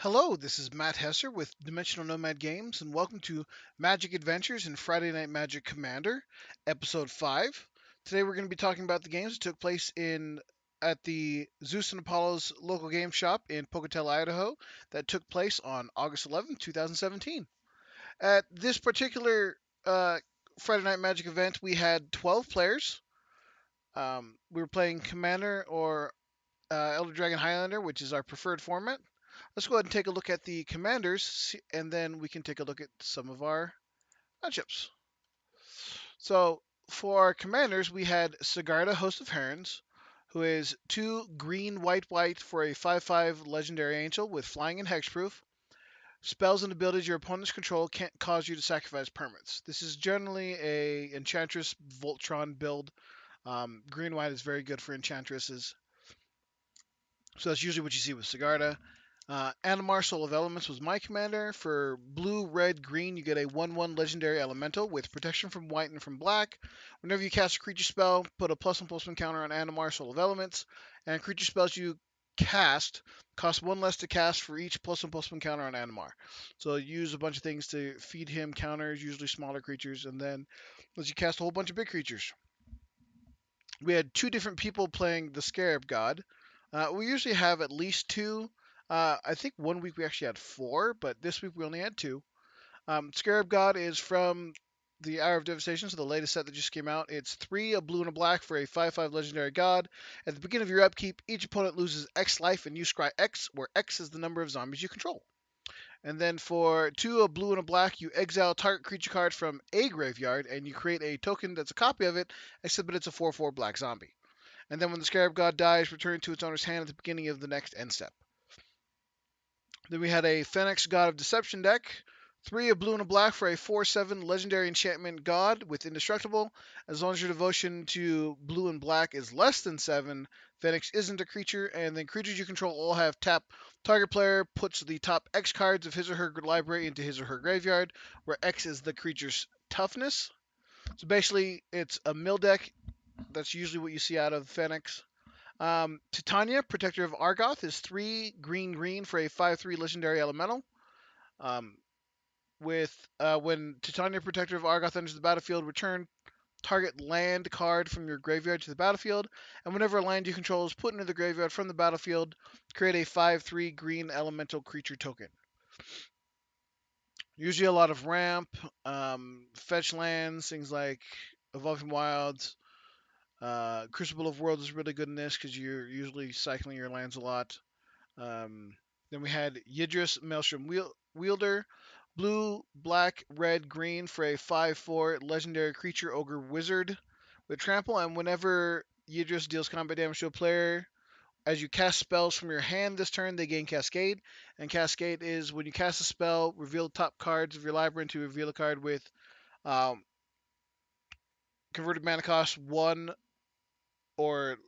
Hello, this is Matt Hesser with Dimensional Nomad Games, and welcome to Magic Adventures in Friday Night Magic Commander, Episode 5. Today we're going to be talking about the games that took place at the Xeus and Apollos local game shop in Pocatello, Idaho, that took place on August 11th, 2017. At this particular Friday Night Magic event, we had 12 players. We were playing Commander or Elder Dragon Highlander, which is our preferred format. Let's go ahead and take a look at the commanders, and then we can take a look at some of our matchups. So for our commanders, we had Sigarda, Host of Herons, who is 2 green, white, white for a 5/5 legendary angel with flying and hexproof. Spells and abilities your opponents control can't cause you to sacrifice permanents. This is generally a Enchantress Voltron build. Green white is very good for Enchantresses. So that's usually what you see with Sigarda. Animar Soul of Elements was my commander. For blue, red, green, you get a 1/1 legendary elemental with protection from white and from black. Whenever you cast a creature spell, put a +1/+1 counter on Animar Soul of Elements. And creature spells you cast cost 1 less to cast for each +1/+1 counter on Animar. So use a bunch of things to feed him counters, usually smaller creatures, and then lets you cast a whole bunch of big creatures. We had 2 different people playing the Scarab God. We usually have at least 2. I think one week we actually had 4, but this week we only had 2. Scarab God is from the Hour of Devastation, so the latest set that just came out. It's 3, a blue and a black for a 5/5 legendary god. At the beginning of your upkeep, each opponent loses X life, and you scry X, where X is the number of zombies you control. And then for 2, a blue and a black, you exile target creature card from a graveyard, and you create a token that's a copy of it, except that it's a 4/4 black zombie. And then when the Scarab God dies, return it to its owner's hand at the beginning of the next end step. Then we had a Fenix God of Deception deck. 3, a blue and a black for a 4/7 legendary enchantment god with indestructible. As long as your devotion to blue and black is less than 7, Fenix isn't a creature, and then creatures you control all have tap. Target player puts the top X cards of his or her library into his or her graveyard, where X is the creature's toughness. So basically, it's a mill deck. That's usually what you see out of Fenix. Titania, Protector of Argoth, is 3 green green for a 5/3 legendary elemental. Um, with When Titania, Protector of Argoth, enters the battlefield, return target land card from your graveyard to the battlefield, and whenever a land you control is put into the graveyard from the battlefield, create a 5/3 green elemental creature token. Usually a lot of ramp, fetch lands, things like Evolving Wilds. Crucible of Worlds is really good in this because you're usually cycling your lands a lot. Then we had Yidris Maelstrom Wielder, blue, black, red, green for a 5/4 legendary creature ogre wizard with trample. And whenever Yidris deals combat damage to a player, as you cast spells from your hand this turn, they gain Cascade. And Cascade is when you cast a spell, reveal the top cards of your library to reveal a card with um, converted mana cost 1 or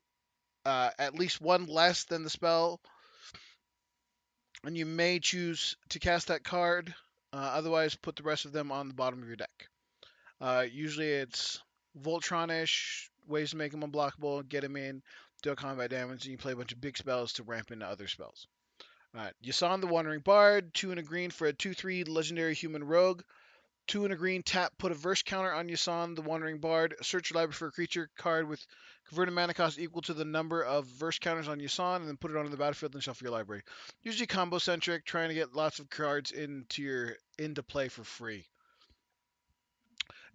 at least 1 less than the spell, and you may choose to cast that card. Otherwise, put the rest of them on the bottom of your deck. Usually, it's Voltron-ish ways to make them unblockable, get them in, deal combat damage, and you play a bunch of big spells to ramp into other spells. Yasan the Wandering Bard, 2 and a green for a 2/3 legendary human rogue. 2 and a green, tap, put a verse counter on Yasan the Wandering Bard. Search your library for a creature card with converted mana cost equal to the number of verse counters on Yasan, and then put it onto the battlefield and shuffle your library. Usually combo centric, trying to get lots of cards into play for free.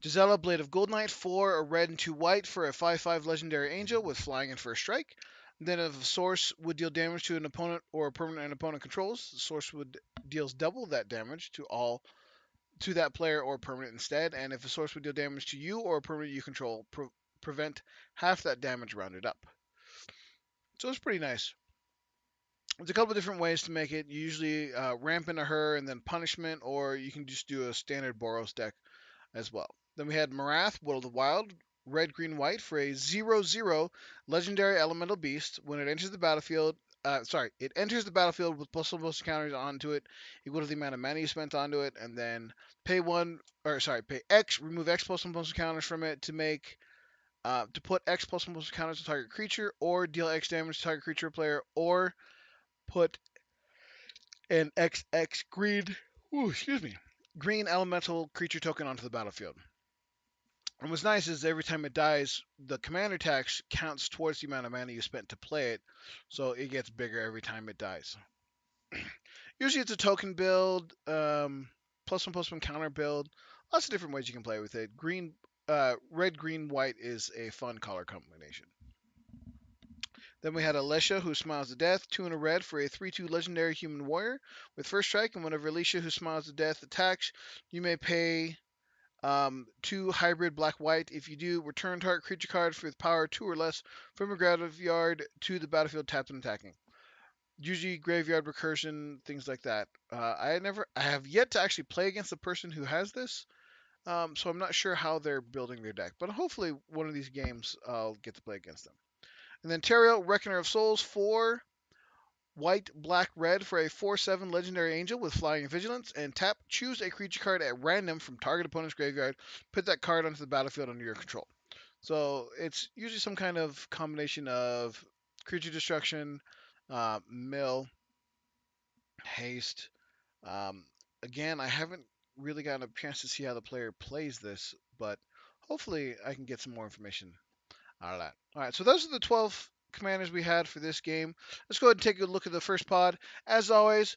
Gisela, Blade of Gold Knight, 4, a red and 2 white for a 5/5 legendary angel with flying and first strike. Then if a source would deal damage to an opponent or a permanent an opponent controls, the source would deals double that damage to that player or permanent instead, and if a source would deal damage to you or a permanent you control, prevent half that damage rounded up. So it's pretty nice. There's a couple of different ways to make it. You usually ramp into her and then punishment, or you can just do a standard Boros deck as well. Then we had Marath, Will of the Wild, red, green, white for a 0/0 legendary elemental beast. When it enters the battlefield, it enters the battlefield with +1/+1 counters onto it, equal to the amount of mana you spent onto it, and then pay X, remove X +1/+1 counters from it to put X +1/+1 counters to target creature, or deal X damage to target creature or player, or put and XX green. Ooh, excuse me. Green elemental creature token onto the battlefield. And what's nice is every time it dies, the commander tax counts towards the amount of mana you spent to play it, so it gets bigger every time it dies. Usually it's a token build, plus one counter build. Lots of different ways you can play with it. Red, green, white is a fun color combination. Then we had Alicia, who smiles to death, 2 in a red for a 3/2 legendary human warrior with first strike. And whenever Alicia, who smiles to death, attacks, you may pay 2 hybrid black white. If you do, return target creature card with power 2 or less from your graveyard to the battlefield tapped and attacking. Usually graveyard recursion, things like that. I have yet to actually play against the person who has this, so I'm not sure how they're building their deck. But hopefully one of these games I'll get to play against them. And then Terrio, Reckoner of Souls, 4 white, black, red for a 4/7 legendary angel with flying and vigilance. And tap, choose a creature card at random from target opponent's graveyard. Put that card onto the battlefield under your control. So it's usually some kind of combination of creature destruction, mill, haste. Um, Again, I haven't really gotten a chance to see how the player plays this, but hopefully I can get some more information out of that. All right, so those are the 12 commanders we had for this game. Let's go ahead and take a look at the first pod. As always,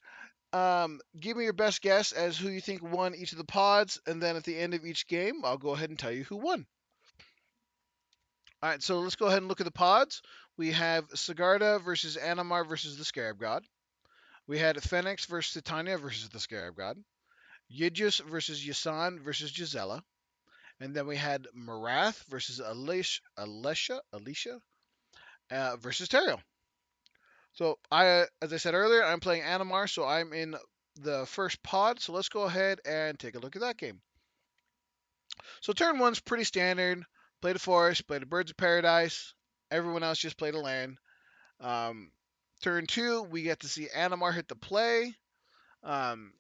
give me your best guess as who you think won each of the pods, and then at the end of each game, I'll go ahead and tell you who won. All right, so let's go ahead and look at the pods. We have Sigarda versus Animar versus the Scarab God. We had Phoenix versus Titania versus the Scarab God. Yidjus versus Yasan versus Gisela. And then we had Marath versus Alicia versus Terrio. So as I said earlier, I'm playing Animar, so I'm in the first pod. So let's go ahead and take a look at that game. So turn one's pretty standard. Played a forest, played a Birds of Paradise. Everyone else just played a land. Um, Turn two, we get to see Animar hit the play. Um,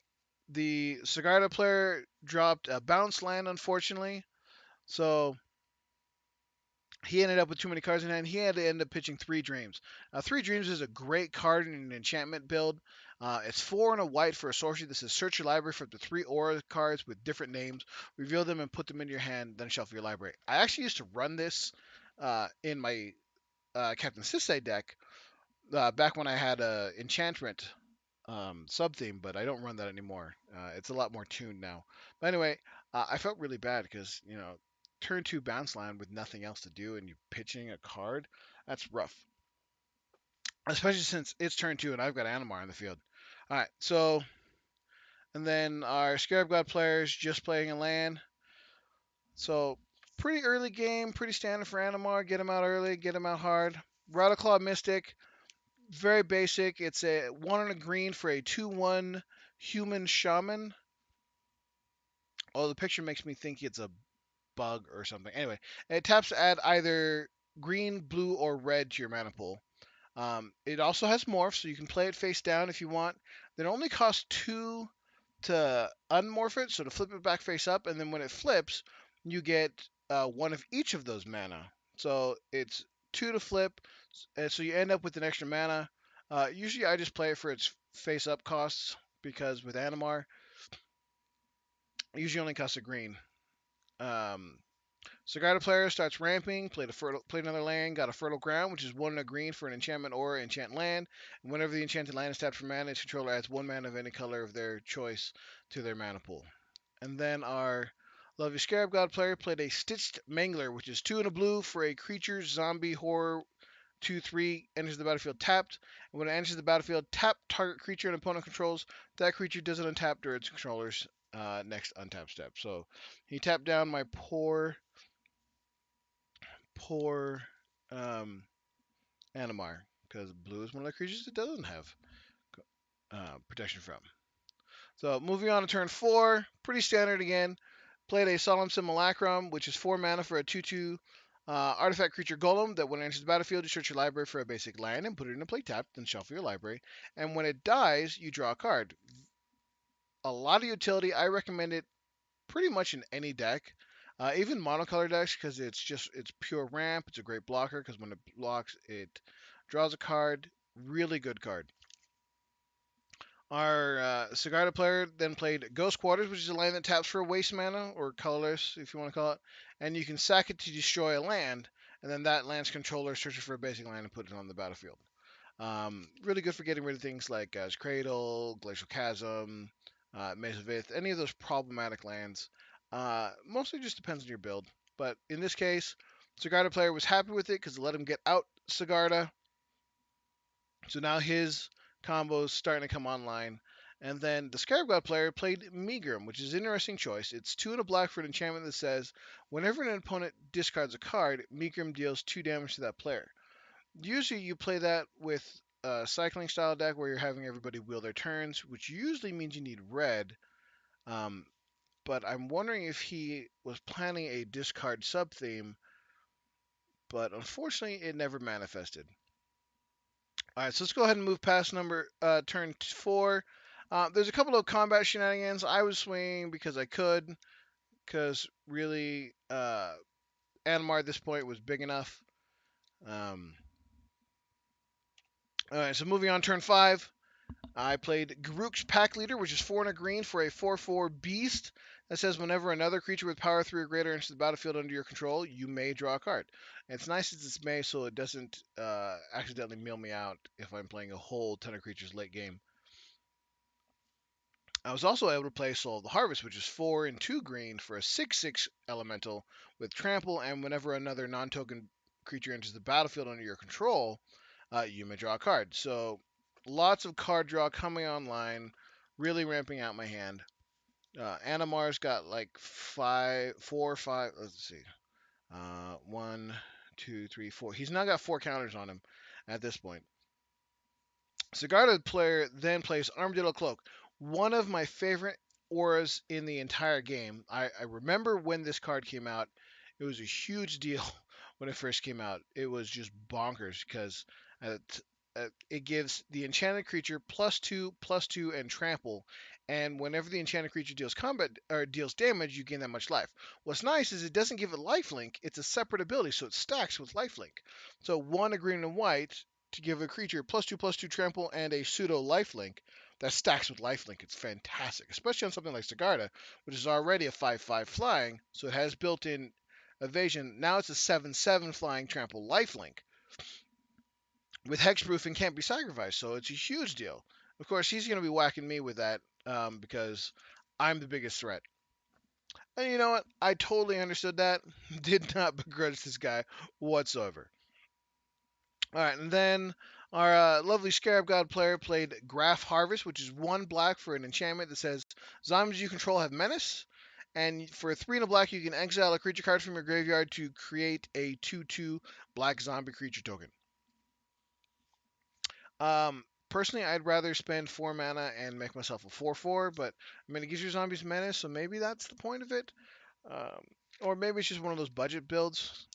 the Sigarda player dropped a bounce land, unfortunately. So he ended up with too many cards in hand. He had to end up pitching Three Dreams. Now, Three Dreams is a great card in an enchantment build. It's 4 and a white for a sorcery. This is search your library for up to 3 aura cards with different names, reveal them and put them into your hand, then shuffle your library. I actually used to run this in my Captain Sisay deck back when I had a enchantment sub theme, but I don't run that anymore. It's a lot more tuned now. But anyway, I felt really bad because turn two bounce line with nothing else to do and you pitching a card, that's rough. Especially since it's turn two and I've got Animar in the field. All right, so and then our Scarab God players just playing a land. So pretty early game, pretty standard for Animar. Get him out early, get him out hard. Rattleclaw Mystic, very basic. It's a 1 and a green for a 2/1 human shaman. Oh, the picture makes me think it's a bug or something. Anyway, it taps to add either green, blue, or red to your mana pool. It also has morph, so you can play it face down if you want. It only costs 2 to unmorph it, so to flip it back face up, and then when it flips, you get 1 of each of those mana. So it's 2 to flip, so you end up with an extra mana. Usually I just play it for its face up costs, because with Animar, it usually only costs a green. Um, Sigarda player starts ramping, played another land, got a Fertile Ground, which is 1 and a green for an enchantment or enchant land. And whenever the enchanted land is tapped for mana, its controller adds 1 mana of any color of their choice to their mana pool. And then our lovely Scarab God player played a Stitched Mangler, which is 2 and a blue for a creature, zombie, horror, 2/3, enters the battlefield tapped. And when it enters the battlefield, tap target creature and opponent controls. That creature doesn't untap during its controller's next untap step. So he tapped down my poor Animar, because blue is one of the creatures it doesn't have protection from. So moving on to turn 4, pretty standard again. Played a Solemn Simulacrum, which is 4 mana for a 2/2 artifact creature golem that when it enters the battlefield, you search your library for a basic land and put it in a play tap, then shuffle your library. And when it dies, you draw a card. A lot of utility. I recommend it pretty much in any deck. Even monocolor decks, because it's pure ramp. It's a great blocker because when it blocks, it draws a card. Really good card. Our Sigarda player then played Ghost Quarters, which is a land that taps for a waste mana, or colorless, if you want to call it, and you can sack it to destroy a land, and then that land's controller searches for a basic land and put it on the battlefield. Really good for getting rid of things like Cradle, Glacial Chasm, Maze of Ith, any of those problematic lands. Mostly just depends on your build, but in this case, Sigarda player was happy with it because it let him get out Sigarda. So now his combos starting to come online. And then the Scarab God player played Megrim, which is an interesting choice. It's 2 and a black for an enchantment that says whenever an opponent discards a card, Megrim deals 2 damage to that player. Usually you play that with a cycling style deck where you're having everybody wheel their turns, which usually means you need red. Um, but I'm wondering if he was planning a discard sub theme, but unfortunately it never manifested. All right, so let's go ahead and move past turn 4. There's a couple of combat shenanigans. I was swinging because I could, because really, Animar at this point was big enough. Um, all right, so moving on, turn 5. I played Garuk's Pack Leader, which is 4 and a green for a 4/4 beast that says whenever another creature with power 3 or greater enters the battlefield under your control, you may draw a card. And it's nice that it's May, so it doesn't accidentally mill me out if I'm playing a whole ton of creatures late game. I was also able to play Soul of the Harvest, which is 4 and 2 green for a 6/6 elemental with trample, and whenever another non token creature enters the battlefield under your control, you may draw a card. So lots of card draw coming online, really ramping out my hand. Animar's got like 5. Let's see. 1, 2, 3, 4. He's now got 4 counters on him at this point. Sigarda player then plays Armadillo Cloak, one of my favorite auras in the entire game. I remember when this card came out, it was a huge deal when it first came out. It was just bonkers because it gives the enchanted creature +2/+2, and trample. And whenever the enchanted creature deals combat or deals damage, you gain that much life. What's nice is it doesn't give it lifelink; it's a separate ability, so it stacks with lifelink. So one a green and white to give a creature +2/+2 trample and a pseudo lifelink that stacks with lifelink. It's fantastic, especially on something like Sigarda, which is already a 5/5 flying, so it has built-in evasion. Now it's a 7/7 flying trample lifelink with hexproof and can't be sacrificed, so it's a huge deal. Of course, he's going to be whacking me with that because I'm the biggest threat. And you know what? I totally understood that. Did not begrudge this guy whatsoever. All right, and then our lovely Scarab God player played Graph Harvest, which is 1 black for an enchantment that says zombies you control have menace. And for 3 and a black, you can exile a creature card from your graveyard to create a 2/2 black zombie creature token. Personally, I'd rather spend 4 mana and make myself a 4/4, but I mean, it gives your zombies menace, so maybe that's the point of it. Um, or maybe it's just one of those budget builds,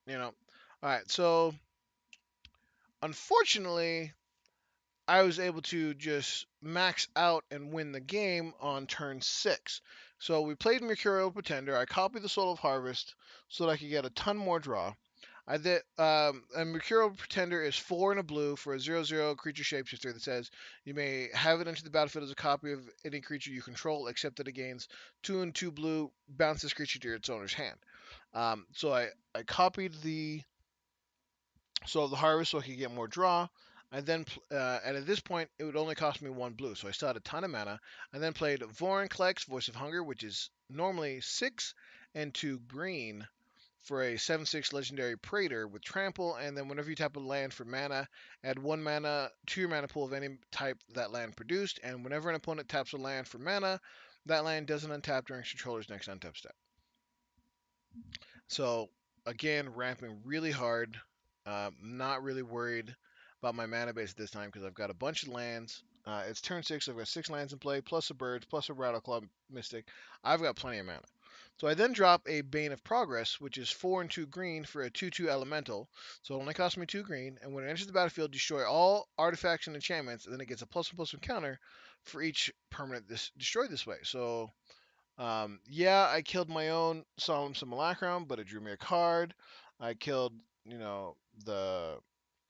you know. All right, so unfortunately, I was able to just max out and win the game on turn 6. So we played Mercurial Pretender. I copied the Soul of Harvest so that I could get a ton more draw. And Mercurial Pretender is 4 and a blue for a 0/0 creature shapeshifter that says you may have it enter the battlefield as a copy of any creature you control, except that it gains 2 and 2 blue, bounce this creature to its owner's hand. So I copied the Soul of the Harvest so I could get more draw. And at this point, it would only cost me 1 blue, so I still had a ton of mana. I then played Vorinclex, Voice of Hunger, which is normally 6 and 2 green for a 7/6 legendary Praetor with trample, and then whenever you tap a land for mana, add 1 mana to your mana pool of any type that land produced, and whenever an opponent taps a land for mana, that land doesn't untap during its controller's next untap step. So again, ramping really hard. Not really worried about my mana base at this time because I've got a bunch of lands. It's turn 6. I've got 6 lands in play, plus a bird, plus a Rattleclaw Mystic. I've got plenty of mana. So I then drop a Bane of Progress, which is 4 and 2 green for a 2/2 elemental. So it only costs me 2 green, and when it enters the battlefield, destroy all artifacts and enchantments, and then it gets a +1/+1 counter for each permanent destroyed this way. So yeah, I killed my own Solemn Simulacrum, but it drew me a card. I killed, the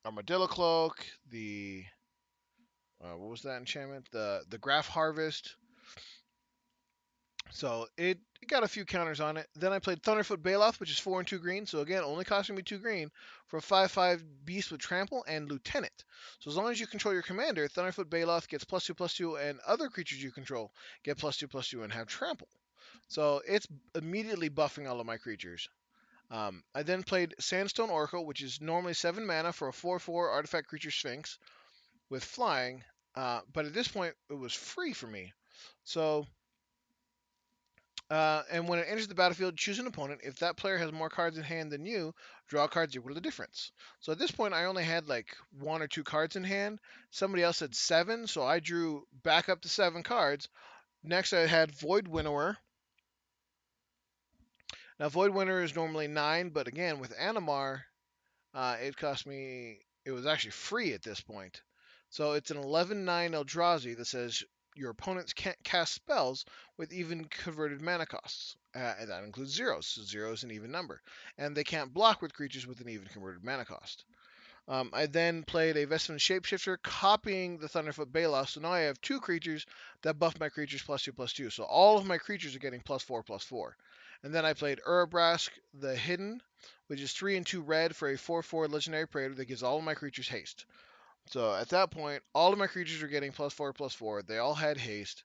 Armadillo Cloak, the what was that enchantment? The Graph Harvest. So it got a few counters on it. Then I played Thunderfoot Baloth, which is 4 and 2 green. So again, only costing me 2 green for a 5/5 beast with trample and lieutenant. So as long as you control your commander, Thunderfoot Baloth gets +2/+2, and other creatures you control get +2/+2 and have trample. So it's immediately buffing all of my creatures. I then played Sandstone Oracle, which is normally 7 mana for a 4/4 artifact creature Sphinx with flying. But at this point, it was free for me. So and when it enters the battlefield, choose an opponent. If that player has more cards in hand than you, draw cards equal to the difference. So at this point, I only had like 1 or 2 cards in hand. Somebody else had 7, so I drew back up to 7 cards. Next, I had Void Winnower. Now, Void Winnower is normally 9, but again, with Animar, it cost me, it was actually free at this point. So it's an 11/9 Eldrazi that says your opponents can't cast spells with even converted mana costs. And that includes zeros. So zero is an even number. And they can't block with creatures with an even converted mana cost. I then played a Vestment Shapeshifter, copying the Thunderfoot Baloth. So now I have 2 creatures that buff my creatures +2/+2. So all of my creatures are getting +4/+4. And then I played Urabrask the Hidden, which is 3 and 2 red for a 4/4 legendary praetor that gives all of my creatures haste. So at that point, all of my creatures are getting +4/+4. They all had haste.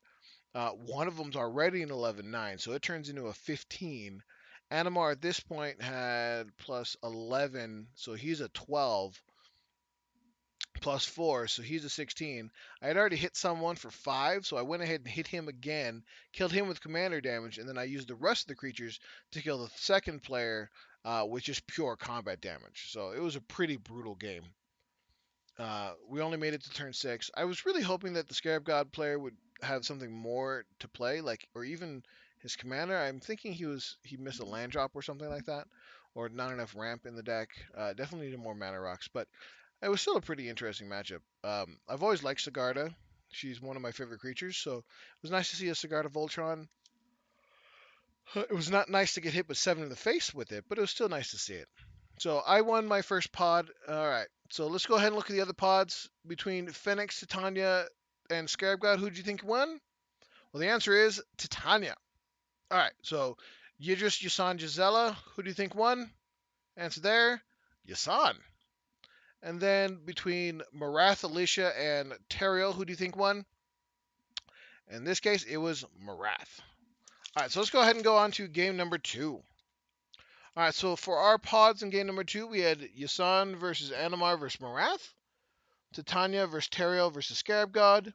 One of them's already an 11/9, so it turns into a 15. Animar at this point had +11, so he's a 12 +4, so he's a 16. I had already hit someone for 5, so I went ahead and hit him again, killed him with commander damage, and then I used the rest of the creatures to kill the second player with just pure combat damage. So it was a pretty brutal game. We only made it to turn 6. I was really hoping that the Scarab God player would have something more to play, like, or even his commander. I'm thinking he missed a land drop or something like that, or not enough ramp in the deck. Definitely needed more mana rocks, but it was still a pretty interesting matchup. I've always liked Sigarda. She's one of my favorite creatures, so it was nice to see a Sigarda Voltron. It was not nice to get hit with 7 in the face with it, but it was still nice to see it. So I won my first pod. All right, so let's go ahead and look at the other pods. Between Fenix, Titania, and Scarab God, who do you think won? Well, the answer is Titania. All right, so Yidris, Yasan, Gisela, who do you think won? Answer there, Yasan. And then between Marath, Alicia, and Teriel, who do you think won? In this case, it was Marath. All right, so let's go ahead and go on to game number 2. All right, so for our pods in game number 2, we had Yasan versus Animar versus Marath, Titania versus Teriel versus Scarab God,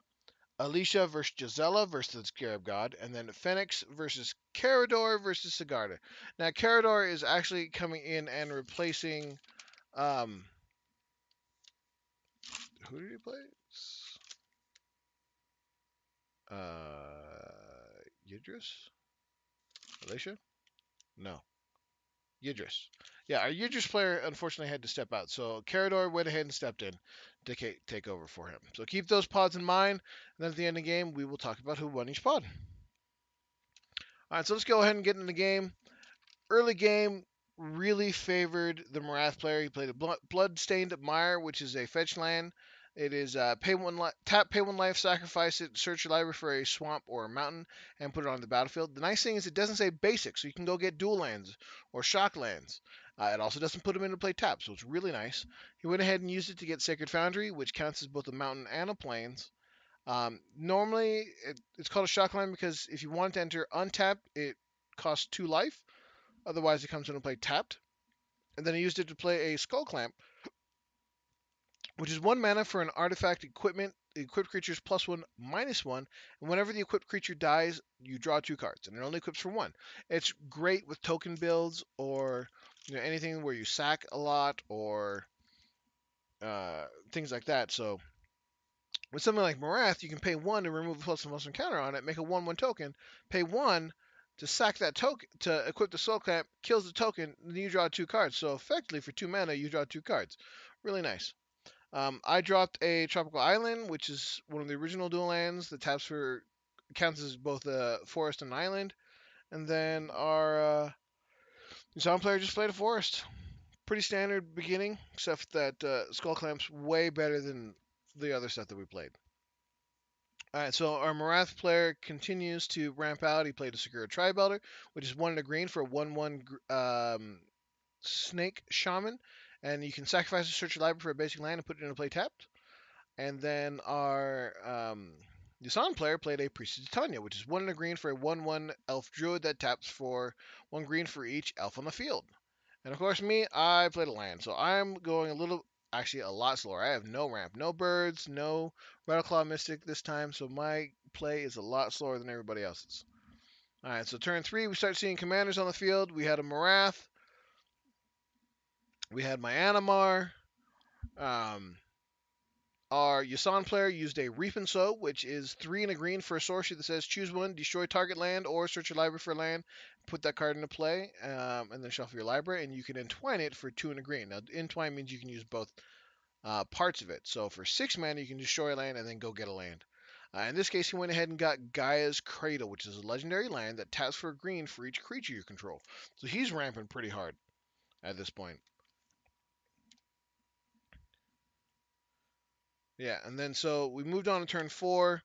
Alicia versus Gisela versus the Scarab God, and then Phoenix versus Carador versus Sigarda. Now, Carador is actually coming in and replacing. Who did he play? Yidris? Alicia? No. Yidris. Yeah, our Yidris player unfortunately had to step out, so Carador went ahead and stepped in to take over for him. So keep those pods in mind, and then at the end of the game, we will talk about who won each pod. All right, so let's go ahead and get into the game. Early game really favored the Marath player. He played a Bloodstained Mire, which is a fetch land. It is tap, pay 1 life, sacrifice it, search your library for a swamp or a mountain, and put it on the battlefield. The nice thing is it doesn't say basic, so you can go get dual lands or shock lands. It also doesn't put them into play tap, so it's really nice. He went ahead and used it to get Sacred Foundry, which counts as both a mountain and a plains. Normally, it's called a shock land because if you want to enter untapped, it costs 2 life. Otherwise, it comes into play tapped. And then he used it to play a Skull Clamp, which is 1 mana for an artifact equipment. Equipped creatures +1/-1. And whenever the equipped creature dies, you draw 2 cards, and it only equips for 1. It's great with token builds or anything where you sack a lot or things like that. So with something like Marath, you can pay 1 to remove a +1/+1 counter on it, make a 1/1 token, pay 1 to sack that token to equip the Soul Clamp, kills the token, and then you draw 2 cards. So effectively, for 2 mana, you draw 2 cards. Really nice. I dropped a Tropical Island, which is one of the original dual lands that counts as both a forest and an island. And then our Sound player just played a forest. Pretty standard beginning, except that Skull Clamp's way better than the other stuff that we played. All right, so our Marath player continues to ramp out. He played a Secure Tri-Belter, which is 1 and a green for a 1/1 Snake Shaman. And you can sacrifice a search your library for a basic land and put it into play tapped. And then our Yusan player played a Priest of Titania, which is 1 and a green for a 1/1 Elf Druid that taps for 1 green for each elf on the field. And of course, me, I played a land. So I'm going actually a lot slower. I have no ramp, no birds, no Rattleclaw Mystic this time. So my play is a lot slower than everybody else's. All right, so turn 3, we start seeing commanders on the field. We had a Marath. We had my Animar. Um, Our Yasan player used a Reap and Sow, which is 3 and a green for a sorcery that says choose one, destroy target land, or search your library for land, put that card into play, and then shuffle your library, and you can entwine it for 2 and a green. Now, entwine means you can use both parts of it. So for 6 mana, you can destroy a land and then go get a land. In this case, he went ahead and got Gaia's Cradle, which is a legendary land that taps for a green for each creature you control. So he's ramping pretty hard at this point. Yeah, and then so we moved on to turn 4.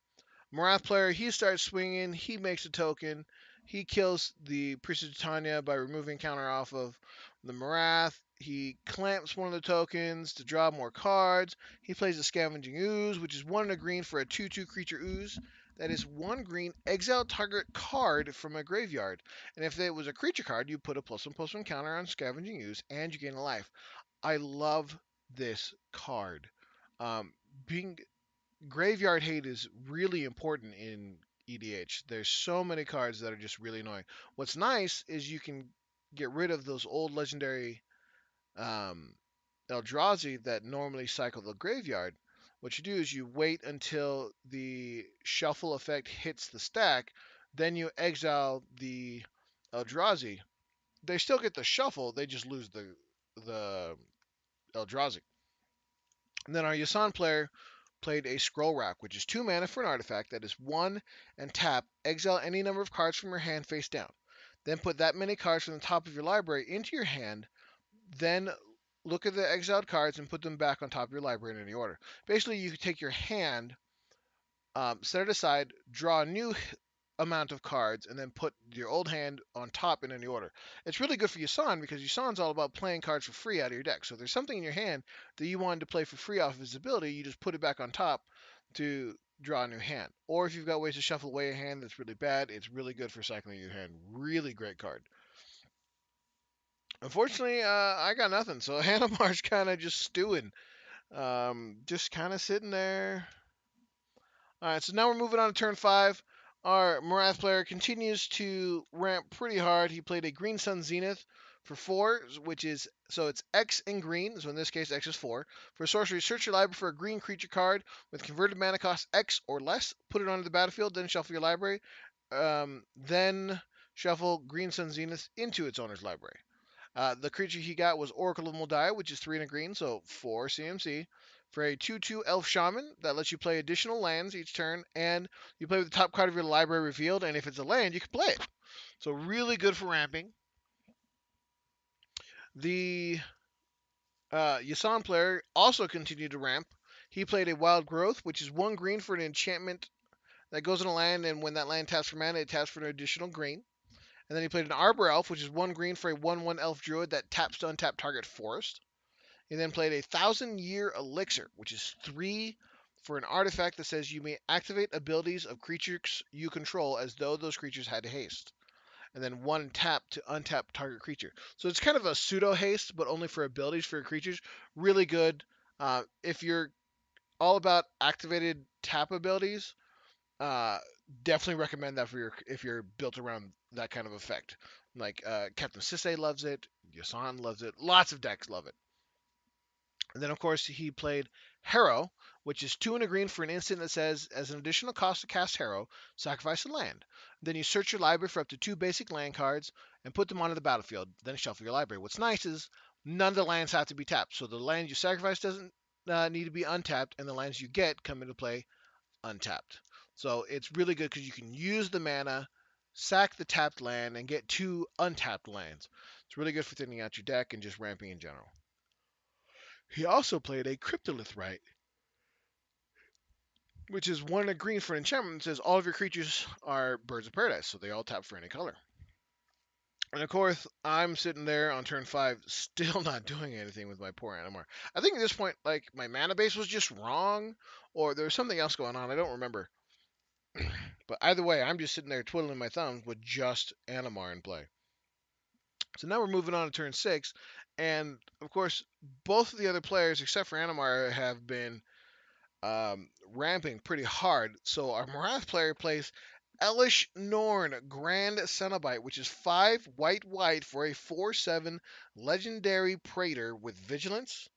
Marath player, he starts swinging. He makes a token. He kills the Priest of Titania by removing counter off of the Marath. He clamps one of the tokens to draw more cards. He plays a Scavenging Ooze, which is 1 and a green for a 2/2 creature ooze. That is 1 green, exile target card from a graveyard. And if it was a creature card, you put a +1/+1 counter on Scavenging Ooze, and you gain a life. I love this card. Um, being Graveyard hate is really important in EDH. There's so many cards that are just really annoying. What's nice is you can get rid of those old legendary um, Eldrazi that normally cycle the graveyard. What you do is you wait until the shuffle effect hits the stack, then you exile the Eldrazi. They still get the shuffle, they just lose the Eldrazi. And then our Yasan player played a Scroll Rack, which is 2 mana for an artifact that is 1 and tap, exile any number of cards from your hand face down. Then put that many cards from the top of your library into your hand. Then look at the exiled cards and put them back on top of your library in any order. Basically, you could take your hand, set it aside, draw a new amount of cards, and then put your old hand on top in any order. It's really good for Yusan because Yusan's all about playing cards for free out of your deck. So if there's something in your hand that you wanted to play for free off of his ability, you just put it back on top to draw a new hand. Or if you've got ways to shuffle away a hand that's really bad, it's really good for cycling your hand. Really great card. Unfortunately, I got nothing. So Hanamar's kind of just stewing. Just kind of sitting there. All right, so now we're moving on to turn 5. Our Marath player continues to ramp pretty hard. He played a Green Sun Zenith for 4, which is, so it's X and green, so in this case X is 4. For sorcery, search your library for a green creature card with converted mana cost X or less, put it onto the battlefield, then shuffle your library. Then shuffle Green Sun Zenith into its owner's library. The creature he got was Oracle of Moldiah, which is 3 and a green, so 4 CMC. For a 2/2 Elf Shaman that lets you play additional lands each turn, and you play with the top card of your library revealed, and if it's a land, you can play it. So really good for ramping. The Yasan player also continued to ramp. He played a Wild Growth, which is 1 green for an enchantment that goes in a land, and when that land taps for mana, it taps for an additional green. And then he played an Arbor Elf, which is 1 green for a 1/1 Elf Druid that taps to untap target forest. He then played a 1,000-Year Elixir, which is 3 for an artifact that says you may activate abilities of creatures you control as though those creatures had haste. And then 1 tap to untap target creature. So it's kind of a pseudo haste, but only for abilities for your creatures. Really good. If you're all about activated tap abilities, uh, definitely recommend that for your if you're built around that kind of effect. Like Captain Sisay loves it, Yasan loves it, lots of decks love it. And then, of course, he played Harrow, which is 2 and a green for an instant that says, as an additional cost to cast Harrow, sacrifice a land. Then you search your library for up to 2 basic land cards and put them onto the battlefield. Then shuffle your library. What's nice is none of the lands have to be tapped. So the land you sacrifice doesn't need to be untapped, and the lands you get come into play untapped. So it's really good because you can use the mana, sack the tapped land, and get 2 untapped lands. It's really good for thinning out your deck and just ramping in general. He also played a Cryptolith Rite. which is 1 and a green for an enchantment. It says all of your creatures are birds of paradise, so they all tap for any color. And of course, I'm sitting there on turn 5, still not doing anything with my poor Animar. I think at this point, like, my mana base was just wrong, or there was something else going on. I don't remember. But either way, I'm just sitting there twiddling my thumbs with just Animar in play. So now we're moving on to turn 6, and of course, both of the other players, except for Animar, have been ramping pretty hard. So our Morath player plays Elish Norn Grand Cenobite, which is 5 white for a 4/7 legendary Praetor with Vigilance.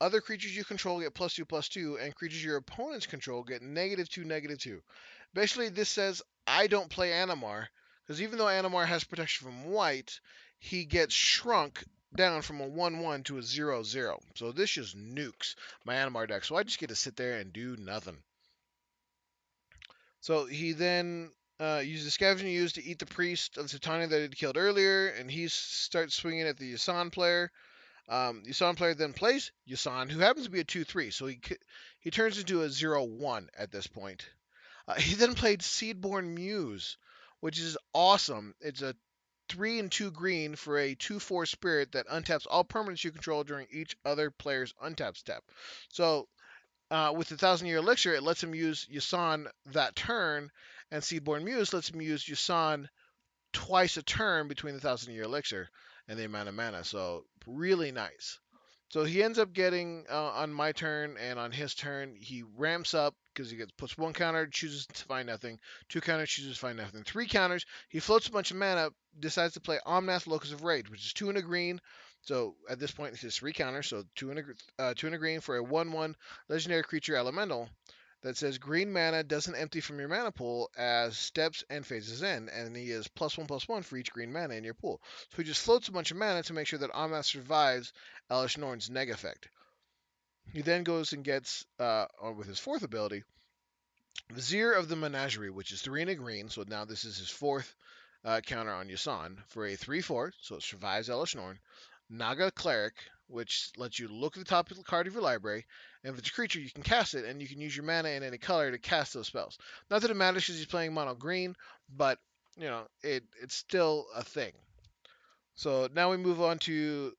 Other creatures you control get +2/+2, and creatures your opponents control get -2/-2. Basically, this says I don't play Animar, because even though Animar has protection from white, he gets shrunk down from a 1/1 to a 0/0. So this just nukes my Animar deck. So I just get to sit there and do nothing. So he then uses the Scavenging Ooze to eat the Priest of Satania that he'd killed earlier, and he starts swinging at the Yasan player. Yasan player then plays Yasan, who happens to be a 2/3, so he turns into a 0/1 at this point. He then played Seedborn Muse, which is awesome. It's a 3 and 2 green for a 2/4 spirit that untaps all permanents you control during each other player's untap step. So with the 1,000 Year Elixir, it lets him use Yasan that turn, and Seedborn Muse lets him use Yasan twice a turn between the 1,000 Year Elixir and the amount of mana. So really nice. So he ends up getting on my turn and on his turn, he ramps up because he puts 1 counter, chooses to find nothing, 2 counters, chooses to find nothing, 3 counters. He floats a bunch of mana, decides to play Omnath Locus of Rage, which is 2 and a green. So at this point, it's 3 counters, so 2 and a green for a 1/1 legendary creature elemental that says green mana doesn't empty from your mana pool as steps and phases in, and he is +1/+1 for each green mana in your pool. So he just floats a bunch of mana to make sure that Omnath survives Elish Norn's neg effect. He then goes and gets, with his 4th ability, Vizier of the Menagerie, which is 3 and a green, so now this is his 4th counter on Yasan, for a 3/4, so it survives Elish Norn. Naga Cleric, which lets you look at the top of the card of your library, and if it's a creature, you can cast it, and you can use your mana in any color to cast those spells. Not that it matters because he's playing mono green, but it's still a thing. So now we move on to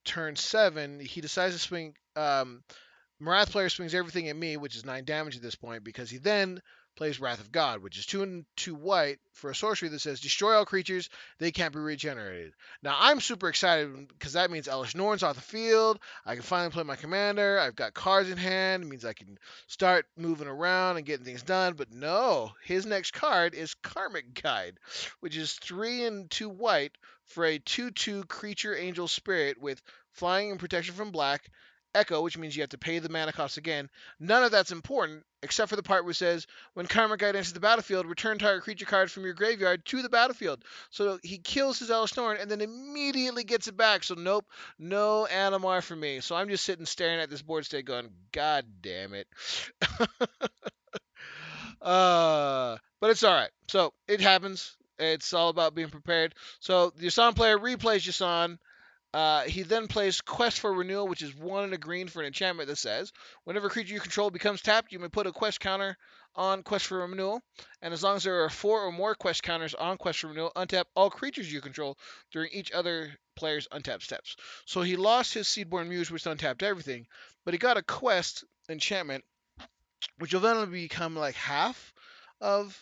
turn 7. He decides to swing. Marath player swings everything at me, which is 9 damage at this point, because he then plays Wrath of God, which is 2 and 2 white for a sorcery that says destroy all creatures, they can't be regenerated. Now I'm super excited because that means Elish Norn's off the field. I can finally play my commander. I've got cards in hand. It means I can start moving around and getting things done. But no, his next card is Karmic Guide, which is 3 and 2 white for a 2/2 creature angel spirit with flying and protection from black. Echo, which means you have to pay the mana cost again. None of that's important, except for the part where it says, when Karmic Guide enters the battlefield, return target creature card from your graveyard to the battlefield. So he kills his Elish Norn and then immediately gets it back. So nope, no Animar for me. So I'm just sitting staring at this board state going, God damn it. But it's all right. So it happens. It's all about being prepared. So the Yasan player replays Yasan. He then plays Quest for Renewal, which is 1 and a green for an enchantment that says, whenever a creature you control becomes tapped, you may put a quest counter on Quest for Renewal. And as long as there are 4 or more quest counters on Quest for Renewal, untap all creatures you control during each other player's untap steps. So he lost his Seedborn Muse, which untapped everything, but he got a quest enchantment, which will then become like half of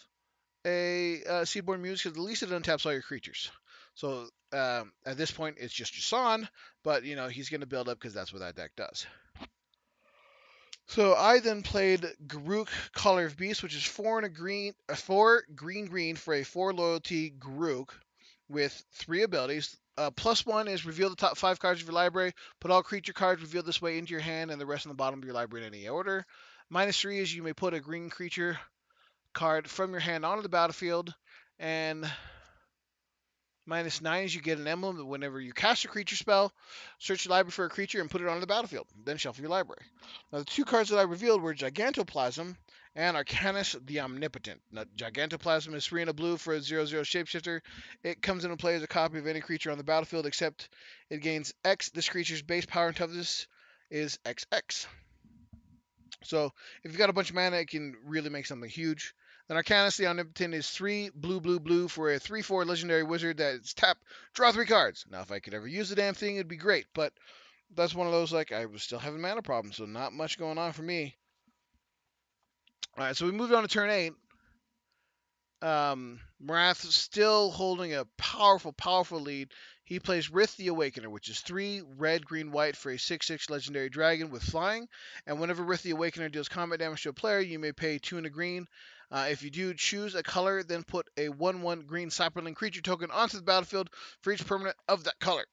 a Seedborn Muse, because at least it untaps all your creatures. So at this point, it's just Jason, but he's going to build up because that's what that deck does. So I then played Garruk, Collar of Beast, which is 4 and a green, 4 green for a 4 loyalty Garruk with 3 abilities. +1 is reveal the top 5 cards of your library. Put all creature cards revealed this way into your hand and the rest on the bottom of your library in any order. -3 is you may put a green creature card from your hand onto the battlefield, and -9 is you get an emblem that whenever you cast a creature spell, search your library for a creature and put it onto the battlefield. Then shuffle your library. Now, the 2 cards that I revealed were Gigantoplasm and Arcanus the Omnipotent. Now, Gigantoplasm is 3 and a blue for a 0/0 shapeshifter. It comes into play as a copy of any creature on the battlefield, except it gains X. This creature's base power and toughness is XX. So if you've got a bunch of mana, it can really make something huge. Then Arcanus the Omnipotent is 3 blue, blue, blue for a 3/4 legendary wizard that's tap, draw 3 cards. Now, if I could ever use the damn thing, it'd be great, but that's one of those, like, I was still having mana problems, so not much going on for me. All right, so we moved on to turn 8. Marath still holding a powerful, powerful lead. He plays Rith the Awakener, which is 3 red, green, white for a 6/6 legendary dragon with flying. And whenever Rith the Awakener deals combat damage to a player, you may pay 2 and a green. If you do, choose a color, then put a 1/1 green Cyberling creature token onto the battlefield for each permanent of that color.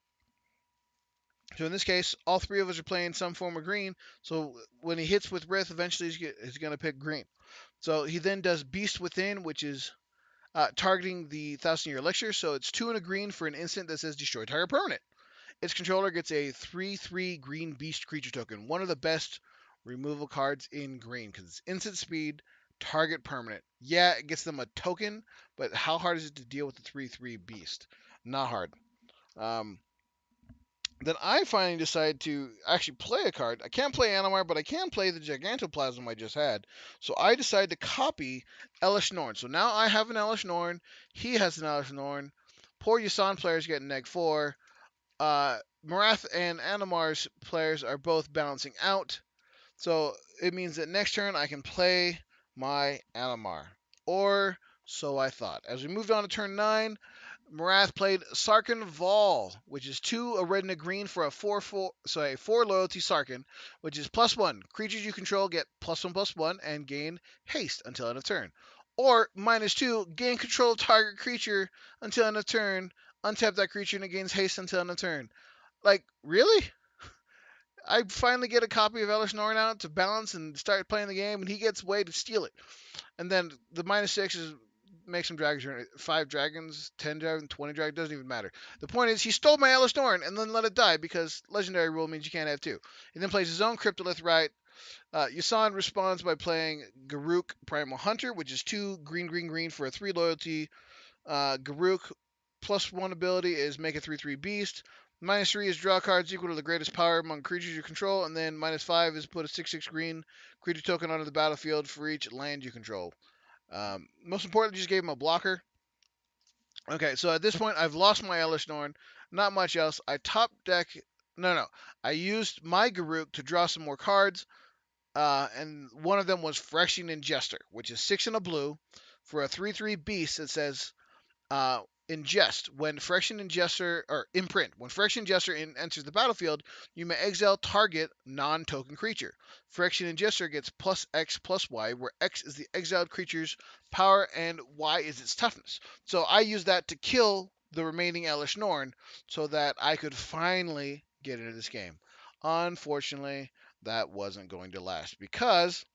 So in this case, all 3 of us are playing some form of green. So when he hits with Rith, eventually he's going to pick green. So he then does Beast Within, which is targeting the 1,000-Year Elixir, so it's 2 and a green for an instant that says destroy target permanent. Its controller gets a 3/3 green beast creature token, one of the best removal cards in green because it's instant speed, target permanent. Yeah, it gets them a token, but how hard is it to deal with the 3/3 beast? Not hard. Um, then I finally decide to actually play a card. I can't play Animar, but I can play the Gigantoplasm I just had. So I decide to copy Elish Norn. So now I have an Elish Norn. He has an Elish Norn. Poor Yusan players get neg 4. Marath and Animar's players are both balancing out. So it means that next turn I can play my Animar. Or so I thought. As we moved on to turn 9, Marath played Sarkhan Vol, which is 2 a red and a green for a 4 loyalty Sarkhan, which is +1. Creatures you control get +1/+1 and gain haste until end of turn. Or -2, gain control of target creature until end of turn. Untap that creature and it gains haste until end of turn. Like, really? I finally get a copy of Elish Norn out to balance and start playing the game, and he gets way to steal it. And then the -6 is make some dragons, 5 dragons, 10 dragons, 20 dragons, doesn't even matter. The point is, he stole my Elish Norn and then let it die because legendary rule means you can't have 2. He then plays his own Cryptolith right. Yusan responds by playing Garruk Primal Hunter, which is 2 green, green, green for a 3 loyalty. Garruk +1 ability is make a 3/3 beast. -3 is draw cards equal to the greatest power among creatures you control, and then -5 is put a 6/6 green creature token onto the battlefield for each land you control. Most importantly, just gave him a blocker. Okay, so at this point, I've lost my Elish Norn. Not much else. I top deck. No. I used my Garruk to draw some more cards, and one of them was Phyrexian Ingester, which is 6 and a blue for a 3/3 beast that says ingest. When Phyrexian Ingester or imprint, when Phyrexian Ingester enters the battlefield, you may exile target non-token creature. Phyrexian Ingester gets +X+Y, where X is the exiled creature's power and Y is its toughness. So I use that to kill the remaining Elish Norn so that I could finally get into this game. Unfortunately, that wasn't going to last because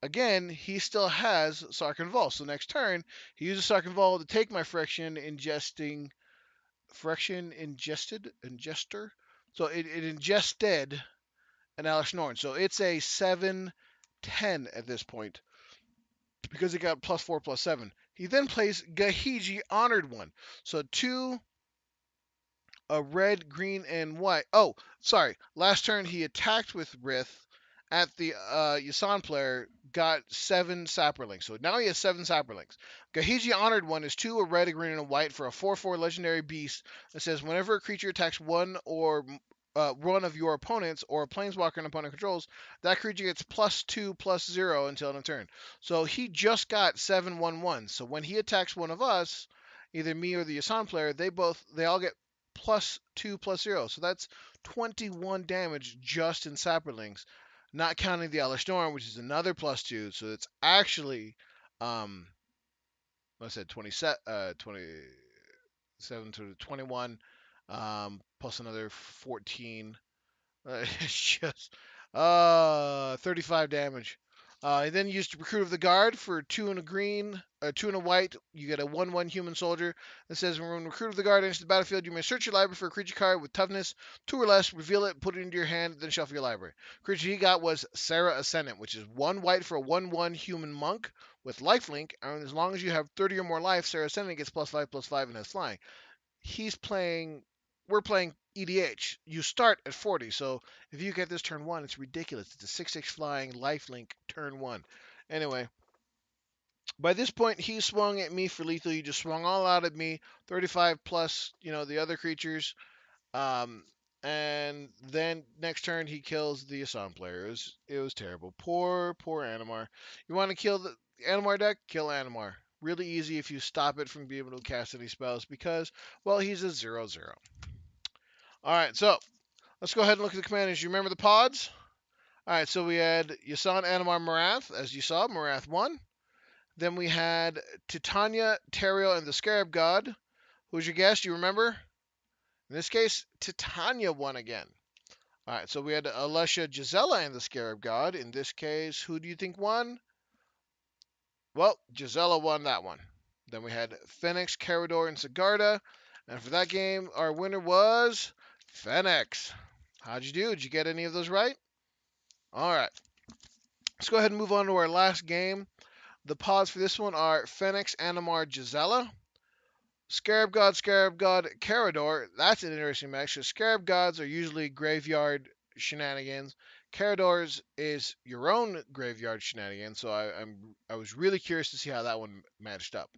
again, he still has Sarkhan Vol. So next turn, he uses Sarkhan Vol to take my Phyrexian Ingester. So it ingested an Elish Norn. So it's a 7/10 at this point because it got +4/+7. He then plays Gahiji Honored One. So 2 a red, green, and white. Oh, sorry. Last turn he attacked with Rith at the Yusan player, got 7 Saprolinks. So now he has 7 Saprolinks. Gahiji Honored One is 2 a red, a green, and a white for a 4/4 legendary beast that says whenever a creature attacks one of your opponents or a planeswalker an opponent controls, that creature gets +2/+0 until end of turn. So he just got 7/1/1. So when he attacks one of us, either me or the Yusan player, they all get +2/+0. So that's 21 damage just in Saprolinks, not counting the Elish Norn, which is another +2. So it's actually, I said 27 to 21, plus another 14. It's just 35 damage. He then used Recruit of the Guard for 2 and a green, 2 and a white. You get a 1/1 human soldier that says when Recruit of the Guard enters the battlefield, you may search your library for a creature card with toughness 2 or less, reveal it, put it into your hand, then shuffle your library. Creature he got was Sarah Ascendant, which is 1 white for a 1/1 human monk with lifelink, and as long as you have 30 or more life, Sarah Ascendant gets +5/+5 and has flying. He's playing we're playing EDH. You start at 40, so if you get this turn 1, it's ridiculous. It's a 6/6 flying lifelink turn 1. Anyway, by this point, he swung at me for lethal. He just swung all out at me, 35 plus, the other creatures. Um, and then next turn, he kills the Assam player. It was terrible. Poor Animar. You want to kill the Animar deck? Kill Animar. Really easy if you stop it from being able to cast any spells because, well, he's a 0/0. All right, so let's go ahead and look at the commanders. You remember the pods? All right, so we had Yasan, Animar, Marath. As you saw, Marath won. Then we had Titania, Teriel, and the Scarab God. Who's your guess? Do you remember? In this case, Titania won again. All right, so we had Alessia, Gisela, and the Scarab God. In this case, who do you think won? Well, Gisela won that one. Then we had Fenix, Carador, and Sigarda. And for that game, our winner was Fenix. How'd you do? Did you get any of those right? All right. Let's go ahead and move on to our last game. The pods for this one are Fenix, Animar, Gisela. Scarab God, Carador. That's an interesting match. So Scarab Gods are usually graveyard shenanigans. Carador's is your own graveyard shenanigans. So I was really curious to see how that one matched up.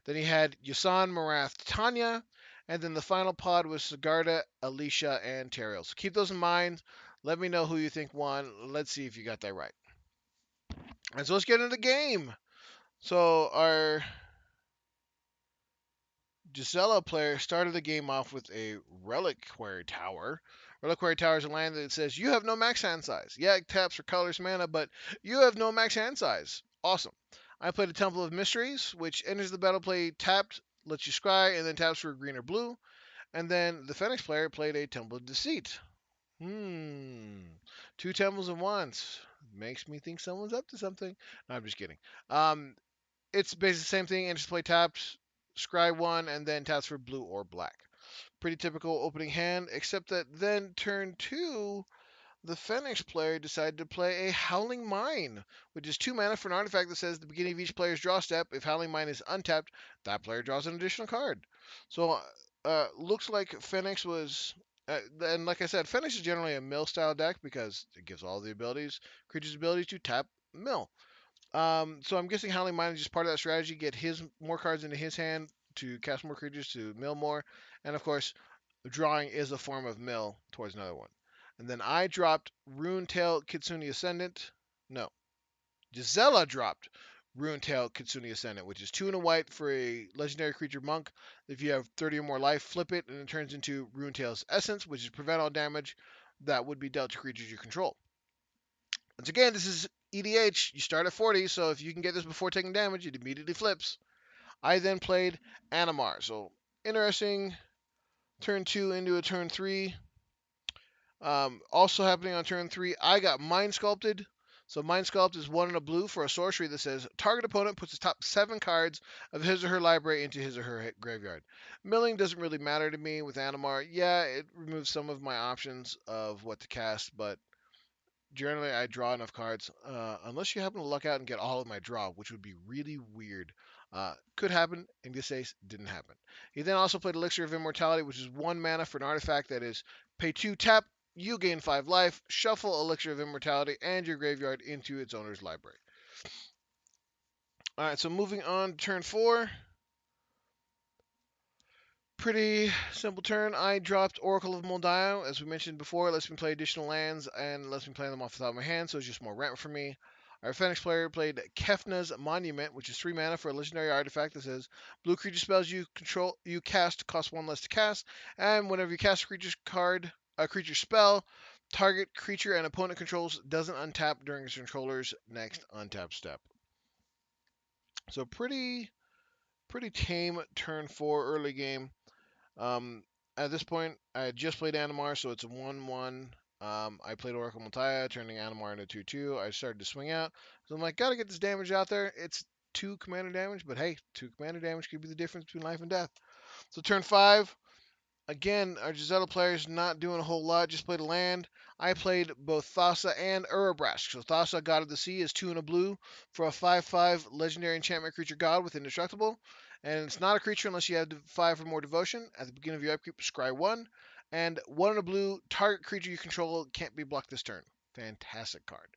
Then he had Yasan, Marath, Tanya, and then the final pod was Sigarda, Alicia, and Teriel. So keep those in mind. Let me know who you think won. Let's see if you got that right. And so let's get into the game. So our Gisela player started the game off with a Reliquary Tower. Reliquary Tower is a land that says you have no max hand size. Yeah, it taps for colorless mana, but you have no max hand size. Awesome. I played a Temple of Mysteries, which enters the battle play tapped, lets you scry, and then taps for green or blue. And then the Fenix player played a Temple of Deceit. Two temples at once. Makes me think someone's up to something. No, I'm just kidding. Um, it's basically the same thing, interplay taps, scry one, and then taps for blue or black. Pretty typical opening hand, except that then turn two, the Fenix player decided to play a Howling Mine, which is 2 mana for an artifact that says at the beginning of each player's draw step, if Howling Mine is untapped, that player draws an additional card. So, looks like Fenix was. And like I said, Fenix is generally a mill style deck because it gives all the creatures' ability to tap mill. So I'm guessing Howling Mine is just part of that strategy. Get his more cards into his hand to cast more creatures to mill more, and of course, drawing is a form of mill towards another one. And then I dropped Runetail Kitsune Ascendant. No, Gisela dropped Runetail Kitsune Ascendant, which is 2 and a white for a legendary creature monk. If you have 30 or more life, flip it, and it turns into Runetail's Essence, which is prevent all damage that would be dealt to creatures you control. Once again, this is EDH. You start at 40, so if you can get this before taking damage, it immediately flips. I then played Animar. So interesting. Turn 2 into a turn 3. Also happening on turn 3, I got Mind Sculpted. So Mind Sculpt is 1 and a blue for a sorcery that says target opponent puts the top 7 cards of his or her library into his or her graveyard. Milling doesn't really matter to me with Animar. Yeah, it removes some of my options of what to cast, but generally I draw enough cards, unless you happen to luck out and get all of my draw, which would be really weird. Could happen. In this case, didn't happen. He then also played Elixir of Immortality, which is 1 mana for an artifact that is pay 2 tap, you gain 5 life, shuffle Elixir of Immortality and your graveyard into its owner's library. All right, so moving on to turn 4. Pretty simple turn. I dropped Oracle of Moldiah. As we mentioned before, it lets me play additional lands and lets me play them off the top of my hand, so it's just more rent for me. Our Fenix player played Kefna's Monument, which is 3 mana for a legendary artifact that says blue creature spells you cast cost 1 less to cast, and whenever you cast a creature spell, target creature and opponent controls doesn't untap during its controller's next untap step. So pretty tame turn 4 early game. At this point, I had just played Animar, so it's a 1-1. I played Oracle Moldiah, turning Animar into 2-2. I started to swing out. So I'm like, gotta get this damage out there. It's 2 commander damage, but hey, 2 commander damage could be the difference between life and death. So turn 5, again, our Gisela player's not doing a whole lot, just played a land. I played both Thassa and Urabrask. So Thassa, God of the Sea, is 2 and a blue for a 5/5 legendary enchantment creature god with indestructible. And it's not a creature unless you have 5 or more devotion. At the beginning of your upkeep, scry 1. And 1 in a blue, target creature you control can't be blocked this turn. Fantastic card.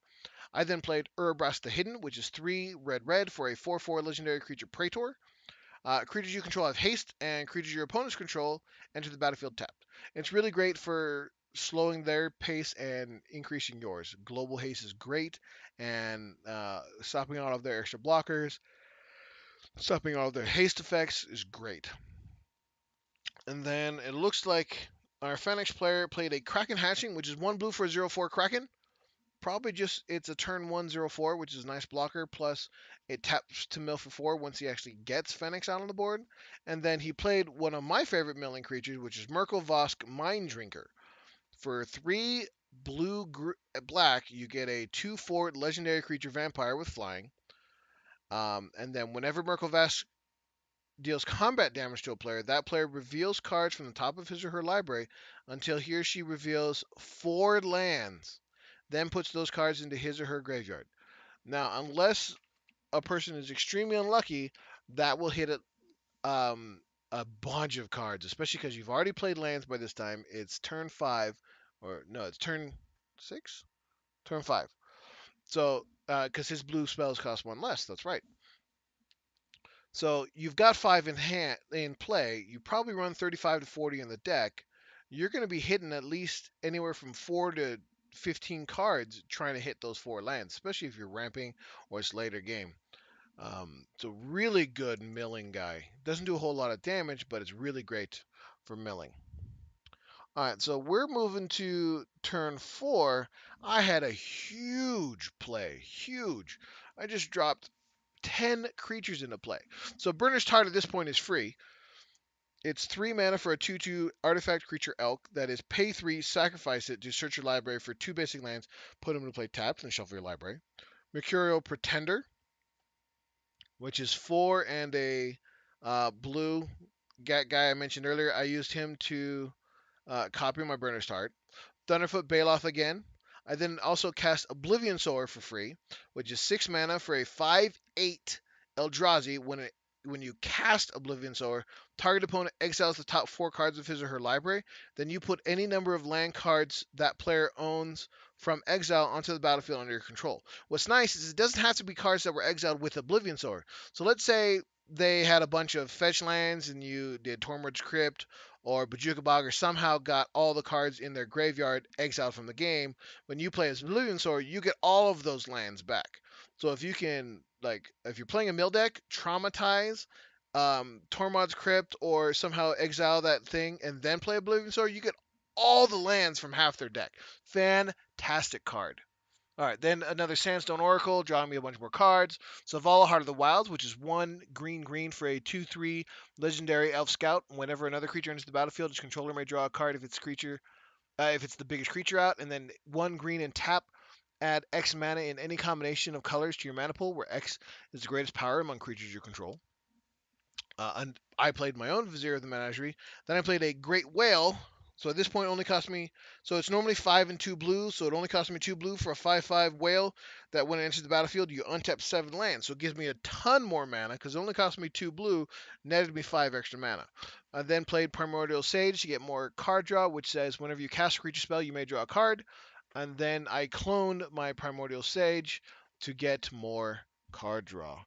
I then played Urabras the Hidden, which is 3 red for a 4/4 legendary creature Praetor. Creatures you control have haste, and creatures your opponents control enter the battlefield tapped. It's really great for slowing their pace and increasing yours. Global haste is great, and stopping all of their extra blockers, stopping all of their haste effects is great. And then it looks like our Fenix player played a Kraken Hatching, which is 1 blue for a 0/4 Kraken. Probably just it's a turn 1/0/4, which is a nice blocker. Plus, it taps to mill for 4 once he actually gets Fenix out on the board. And then he played one of my favorite milling creatures, which is Merkle Vosk Mind Drinker. For 3 black, you get a 2/4 legendary creature vampire with flying. And then whenever Merkle Vosk deals combat damage to a player, that player reveals cards from the top of his or her library until he or she reveals 4 lands, then puts those cards into his or her graveyard. Now, unless a person is extremely unlucky, that will hit a bunch of cards, especially because you've already played lands by this time. It's turn 5, or no, it's turn 6? Turn 5. So, because his blue spells cost 1 less, that's right. So you've got 5 in play. You probably run 35 to 40 in the deck. You're going to be hitting at least anywhere from 4 to 15 cards trying to hit those 4 lands, especially if you're ramping or it's later game. It's a really good milling guy. Doesn't do a whole lot of damage, but it's really great for milling. All right, so we're moving to turn 4. I had a huge play. Huge. I just dropped 10 creatures into play. So Burner's Tide at this point is free. It's 3 mana for a 2/2 artifact creature elk. That is pay 3, sacrifice it to search your library for 2 basic lands, put them into play tapped, and shuffle your library. Mercurial Pretender, which is 4 and a blue guy I mentioned earlier. I used him to copy my Burner's Tide. Thunderfoot Baloth again. I then also cast Oblivion Sower for free, which is 6 mana for a 5/8 Eldrazi. When you cast Oblivion Sower, target opponent exiles the top 4 cards of his or her library. Then you put any number of land cards that player owns from exile onto the battlefield under your control. What's nice is it doesn't have to be cards that were exiled with Oblivion Sower. So let's say they had a bunch of fetch lands and you did Tormod's Crypt or Bojuka Bog or somehow got all the cards in their graveyard exiled from the game. When you play as Oblivion Sower, you get all of those lands back. So if you can, like, if you're playing a mill deck, traumatize Tormod's Crypt or somehow exile that thing and then play Oblivion Sower, you get all the lands from half their deck. Fantastic card. All right, then another Sandstone Oracle, drawing me a bunch more cards. Zavala, Heart of the Wilds, which is 1 green for a 2/3 legendary elf scout. Whenever another creature enters the battlefield, its controller may draw a card if it's the biggest creature out, and then 1 green and tap. Add X mana in any combination of colors to your mana pool, where X is the greatest power among creatures you control. And I played my own Vizier of the Menagerie. Then I played a Great Whale. So at this point, only cost me. So it's normally 5 and 2 blue. So it only cost me 2 blue for a 5/5 whale. That when it enters the battlefield, you untap 7 lands. So it gives me a ton more mana because it only cost me 2 blue, netted me 5 extra mana. I then played Primordial Sage to get more card draw, which says whenever you cast a creature spell, you may draw a card. And then I cloned my Primordial Sage to get more card draw.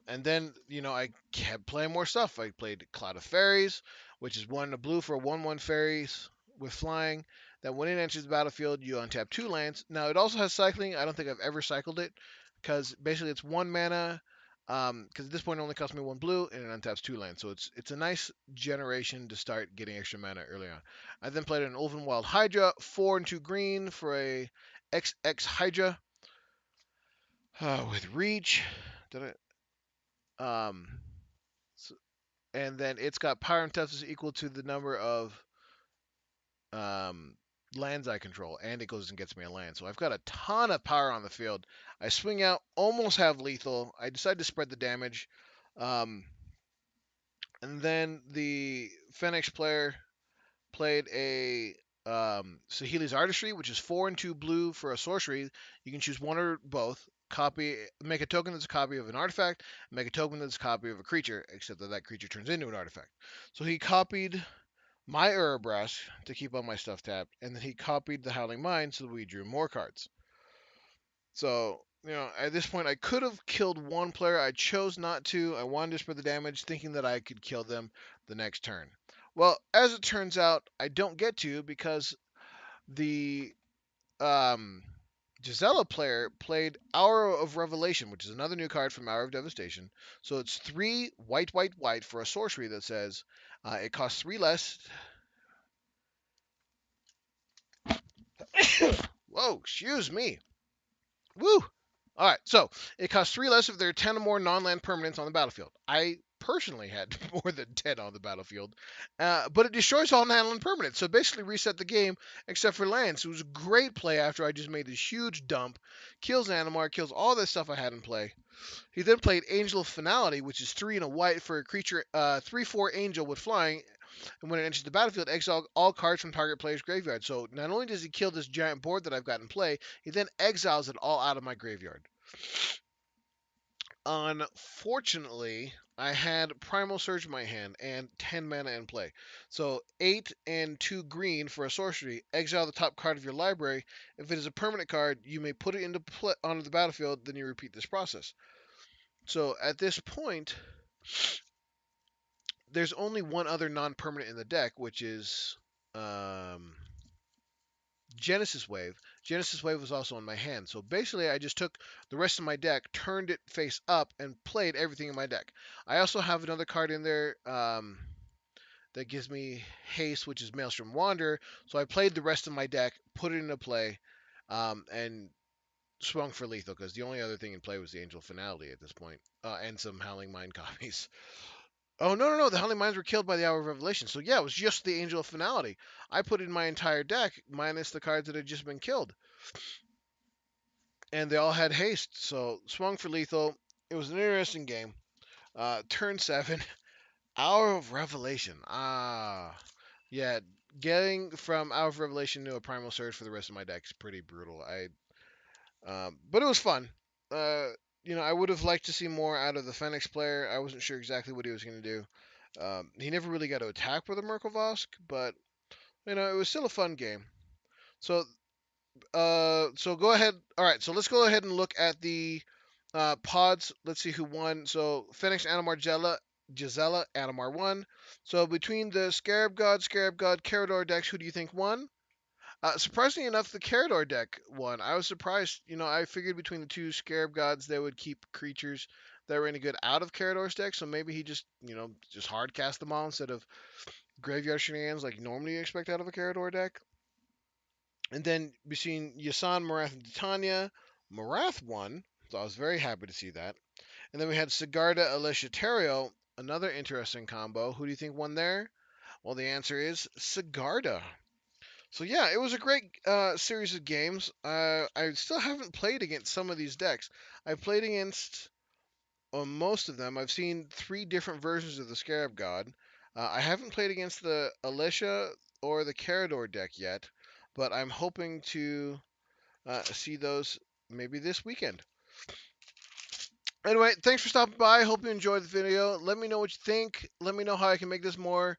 And then, I kept playing more stuff. I played Cloud of Fairies, which is 1 in a blue for a 1/1 fairies with flying. That when it enters the battlefield, you untap 2 lands. Now, it also has cycling. I don't think I've ever cycled it because basically it's 1 mana. Because at this point it only costs me 1 blue and it untaps 2 lands. So it's a nice generation to start getting extra mana early on. I then played an Ulvenwild Hydra, 4 and 2 green for a XX Hydra with reach. Did I? Um, so, and then it's got power and toughness equal to the number of um, lands I control, and it goes and gets me a land. So I've got a ton of power on the field. I swing out, almost have lethal. I decide to spread the damage. Um, and then the Fenix player played a Sahili's Artistry, which is 4 and 2 blue for a sorcery. You can choose one or both. make a token that's a copy of an artifact, make a token that's a copy of a creature, except that that creature turns into an artifact. So he copied my Urabrask to keep all my stuff tapped, and then he copied the Howling Mine so that we drew more cards. So, at this point, I could have killed one player. I chose not to. I wanted to spread the damage, thinking that I could kill them the next turn. Well, as it turns out, I don't get to because the um, Gisela player played Hour of Revelation, which is another new card from Hour of Devastation. So it's 3 white, white, white for a sorcery that says it costs 3 less. Whoa, excuse me. Woo! All right, so it costs 3 less if there are 10 or more non-land permanents on the battlefield. I personally had more than 10 on the battlefield, but it destroys all non-land permanents. So basically reset the game except for lands. It was a great play after I just made this huge dump. Kills Animar, kills all this stuff I had in play. He then played Angel of Finality, which is 3 and a white for a creature, 3/4 angel with flying. And when it enters the battlefield, exile all cards from target player's graveyard. So not only does he kill this giant board that I've got in play, he then exiles it all out of my graveyard. Unfortunately, I had Primal Surge in my hand and 10 mana in play. So 8 and 2 green for a sorcery. Exile the top card of your library. If it is a permanent card, you may put it into play onto the battlefield, then you repeat this process. So at this point, there's only one other non-permanent in the deck, which is Genesis Wave. Genesis Wave was also in my hand. So basically, I just took the rest of my deck, turned it face up, and played everything in my deck. I also have another card in there that gives me haste, which is Maelstrom Wanderer. So I played the rest of my deck, put it into play, and swung for lethal because the only other thing in play was the Angel Finality at this point, and some Howling Mind copies. Oh no! The Howling Minds were killed by the Hour of Revelation. So yeah, it was just the Angel of Finality. I put in my entire deck minus the cards that had just been killed, and they all had haste. So swung for lethal. It was an interesting game. Turn 7, Hour of Revelation. Yeah, getting from Hour of Revelation to a Primal Surge for the rest of my deck is pretty brutal. But it was fun. Uh, I would have liked to see more out of the Fenix player. I wasn't sure exactly what he was going to do. He never really got to attack with a Merkle Vosk, but it was still a fun game. So, so go ahead. All right, so let's go ahead and look at the pods. Let's see who won. So Fenix, Animar, Gisela, Animar won. So between the Scarab God, Carador decks, who do you think won? Surprisingly enough, the Carador deck won. I was surprised. I figured between the two Scarab Gods, they would keep creatures that were any good out of Carador's deck. So maybe he just hard cast them all instead of graveyard shenanigans like normally you expect out of a Carador deck. And then between Yasan, Marath, and Titania, Marath won. So I was very happy to see that. And then we had Sigarda, Alicia, Terrio, another interesting combo. Who do you think won there? Well, the answer is Sigarda. So yeah, it was a great series of games. I still haven't played against some of these decks. I've played against most of them. I've seen 3 different versions of the Scarab God. I haven't played against the Alicia or the Carador deck yet, but I'm hoping to see those maybe this weekend. Anyway, thanks for stopping by. Hope you enjoyed the video. Let me know what you think. Let me know how I can make this more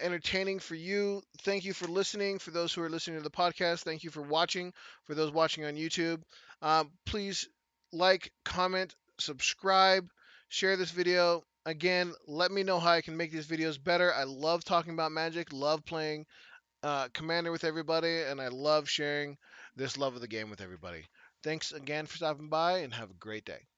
entertaining for you. Thank you for listening. For those who are listening to the podcast, thank you for watching. For those watching on YouTube, please like, comment, subscribe, share this video. Again, let me know how I can make these videos better. I love talking about Magic, love playing Commander with everybody, and I love sharing this love of the game with everybody. Thanks again for stopping by, and have a great day.